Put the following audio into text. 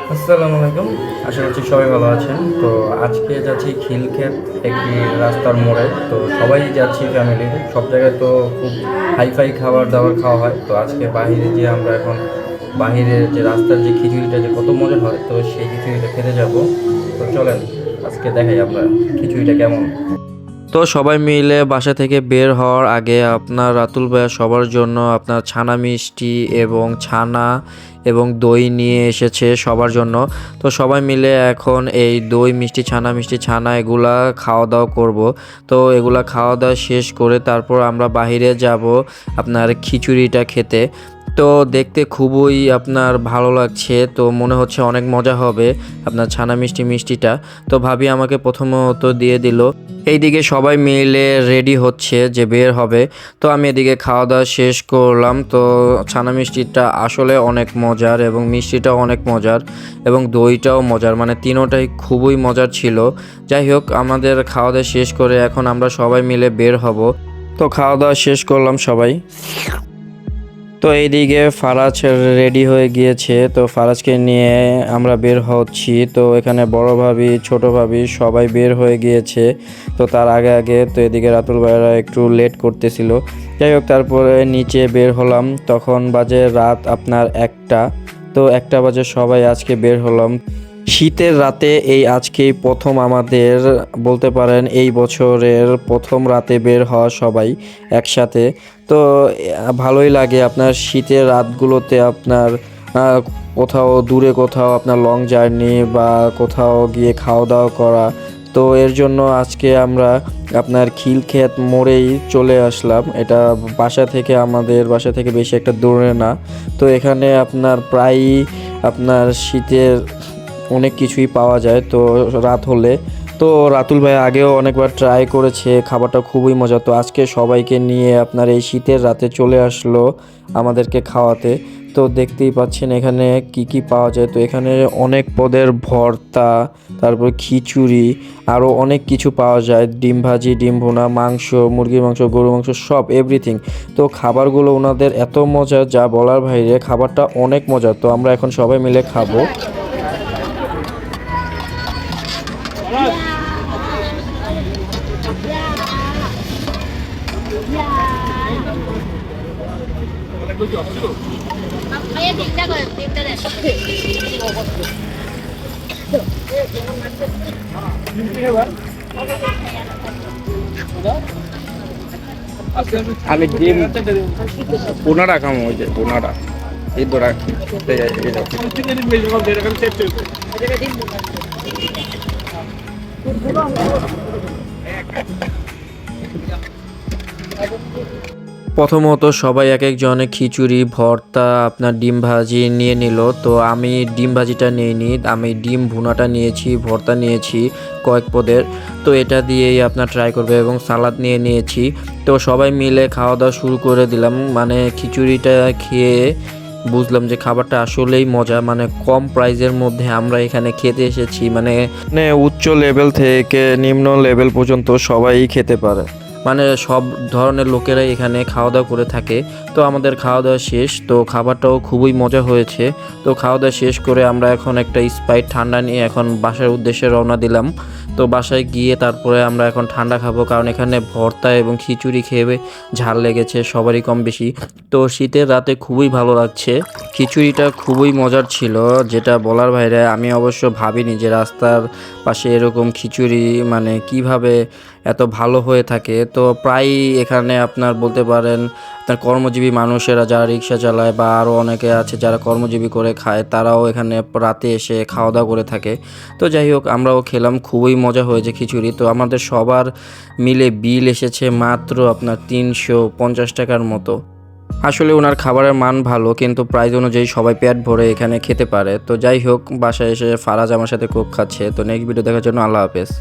আসসালামু আলাইকুম। আশা করছি সবাই ভালো আছেন। তো আজকে যাচ্ছি খিলক্ষেত একটি রাস্তার মোড়ে। তো সবাই যাচ্ছি ফ্যামিলির। সব জায়গায় তো খুব হাইফাই খাবার দাবার খাওয়া হয়। তো আজকে বাহিরে যে আমরা এখন বাহিরের যে রাস্তার যে খিচুড়িটা যে কত মজা হয়, তো সেই খিচুড়িটা খেতে যাব। তো চলেন আজকে দেখাই আমরা খিচুড়িটা কেমন। তো সবাই মিলে বাসা থেকে বের হওয়ার আগে আপনার রাতুল ভাইয়া সবার জন্য আপনার ছানা মিষ্টি এবং ছানা এবং দই নিয়ে এসেছে সবার জন্য। তো সবাই মিলে এখন এই দই মিষ্টি ছানা এগুলা খাওয়া দাওয়া করব। তো এগুলা খাওয়া দাওয়া শেষ করে তারপর আমরা বাহিরে যাব আপনার খিচুড়িটা খেতে। তো দেখতে খুবই আপনার ভালো লাগছে, তো মনে হচ্ছে অনেক মজা হবে আপনার ছানা মিষ্টিটা। তো ভাবি আমাকে প্রথমত দিয়ে দিল। এইদিকে সবাই মিলে রেডি হচ্ছে যে বের হবে। তো আমি এদিকে খাওয়া দাওয়া শেষ করলাম। তো ছানা মিষ্টিটা আসলে অনেক মজার এবং মিষ্টিটাও অনেক মজার এবং দইটাও মজার, মানে তিনোটাই খুবই মজার ছিল। যাই হোক, আমাদের খাওয়া দাওয়া শেষ করে এখন আমরা সবাই মিলে বের হব। তো খাওয়া দাওয়া শেষ করলাম সবাই। তো এইদিকে ফারাজ রেডি হয়ে গিয়েছে, তো ফারাজকে নিয়ে আমরা বের হচ্ছি। তো এখানে বড় ভাবি ছোট ভাবি সবাই বের হয়ে গিয়েছে। তো তার আগে আগে তো এদিকে রাতুল ভাইরা একটু লেট করতেছিল। যাই হোক, তারপরে নিচে বের হলাম, তখন বাজে রাত আপনার 1টা। তো 1টা বাজে সবাই আজকে বের হলাম শীতের রাতে। এই আজকেই প্রথম আমাদের বলতে পারেন এই বছরের প্রথম রাতে বের হওয়া সবাই একসাথে। তো ভালোই লাগে আপনার শীতের রাতগুলোতে আপনার কোথাও দূরে কোথাও আপনার লং জার্নি বা কোথাও গিয়ে খাওয়া দাওয়া করা। তো এর জন্য আজকে আমরা আপনার খিলক্ষেত মোড়েই চলে আসলাম। এটা আমাদের বাসা থেকে বেশি একটা দূরে না। তো এখানে আপনার প্রায়ই আপনার শীতের অনেক কিছুই পাওয়া যায় তো রাত হলে। তো রাতুল ভাই আগেও অনেকবার ট্রাই করেছে, খাবারটা খুবই মজা। তো আজকে সবাইকে নিয়ে আপনার এই শীতের রাতে চলে আসলো আমাদেরকে খাওয়াতে। তো দেখতেই পাচ্ছেন এখানে কি কি পাওয়া যায়। তো এখানে অনেক পদের ভর্তা, তারপর খিচুড়ি, আরও অনেক কিছু পাওয়া যায়। ডিম ভাজি, ডিম ভুনা, মাংস, মুরগির মাংস, গরু মাংস, সব এভরিথিং। তো খাবারগুলো ওনাদের এত মজা যা বলার বাইরে, খাবারটা অনেক মজা। তো আমরা এখন সবাই মিলে খাবো। ভাইয়া তিনটা করে তিনটা দেন। আমি ডিম পোনাটা খামো, ওই যে পোনাটা এই দোড়া প্রথমত সবাই এক একজনে খিচুড়ি, ভর্তা, আপনার ডিম ভাজি নিয়ে নিল। তো আমি ডিম ভাজিটা নিইনি, আমি ডিম ভুনাটা নিয়েছি, ভর্তা নিয়েছি কয়েক পদের। তো এটা দিয়েই আপনার ট্রাই করবে এবং সালাদ নিয়ে নিয়েছি। তো সবাই মিলে খাওয়া দাওয়া শুরু করে দিলাম। মানে খিচুড়িটা খেয়ে বুঝলাম যে খাবারটা আসলেই মজা, মানে কম প্রাইসের মধ্যে আমরা এখানে খেতে এসেছি। মানে উচ্চ লেভেল থেকে নিম্ন লেভেল পর্যন্ত সবাই খেতে পারে, মানে সব ধরনের লোকেরাই এখানে খাওয়া দাওয়া করে থাকে। তো আমাদের খাওয়া দাওয়া শেষ, তো খাবারটাও খুবই মজা হয়েছে। তো খাওয়া দাওয়া শেষ করে আমরা এখন একটা স্প্রাইট ঠান্ডা নিয়ে এখন বাসার উদ্দেশ্যে রওনা দিলাম। তো বাসায় গিয়ে তারপরে আমরা এখন ঠান্ডা খাবো, কারণ এখানে ভর্তা এবং খিচুড়ি খেয়ে ঝাল লেগেছে সবারই কম বেশি। তো শীতের রাতে খুবই ভালো লাগছে। খিচুড়িটা খুবই মজার ছিল, যেটা বলার বাইরে। আমি অবশ্য ভাবিনি যে রাস্তার পাশে এরকম খিচুড়ি মানে কিভাবে এত ভালো হয়ে থাকে। তো প্রায়ই এখানে আপনার বলতে পারেন আপনার কর্মজীবী মানুষেরা যারা রিক্সা চালায় বা আরও অনেকে আছে যারা কর্মজীবী করে খায়, তারাও এখানে রাতে এসে খাওয়া দাওয়া করে থাকে। তো যাই হোক, আমরাও খেলাম, খুবই মজা হয়েছে খিচুড়ি। তো আমাদের সবার মিলে বিল এসেছে মাত্র আপনার 350 টাকার মতো। আসলে ওনার খাবারের মান ভালো, কিন্তু প্রাইস অনুযায়ী সবাই পেট ভরে এখানে খেতে পারে। তো যাই হোক, বাসায় এসে ফারাজ আমার সাথে কোক খাচ্ছে। তো নেক্সট ভিডিও দেখার জন্য আল্লাহ হাফেজ।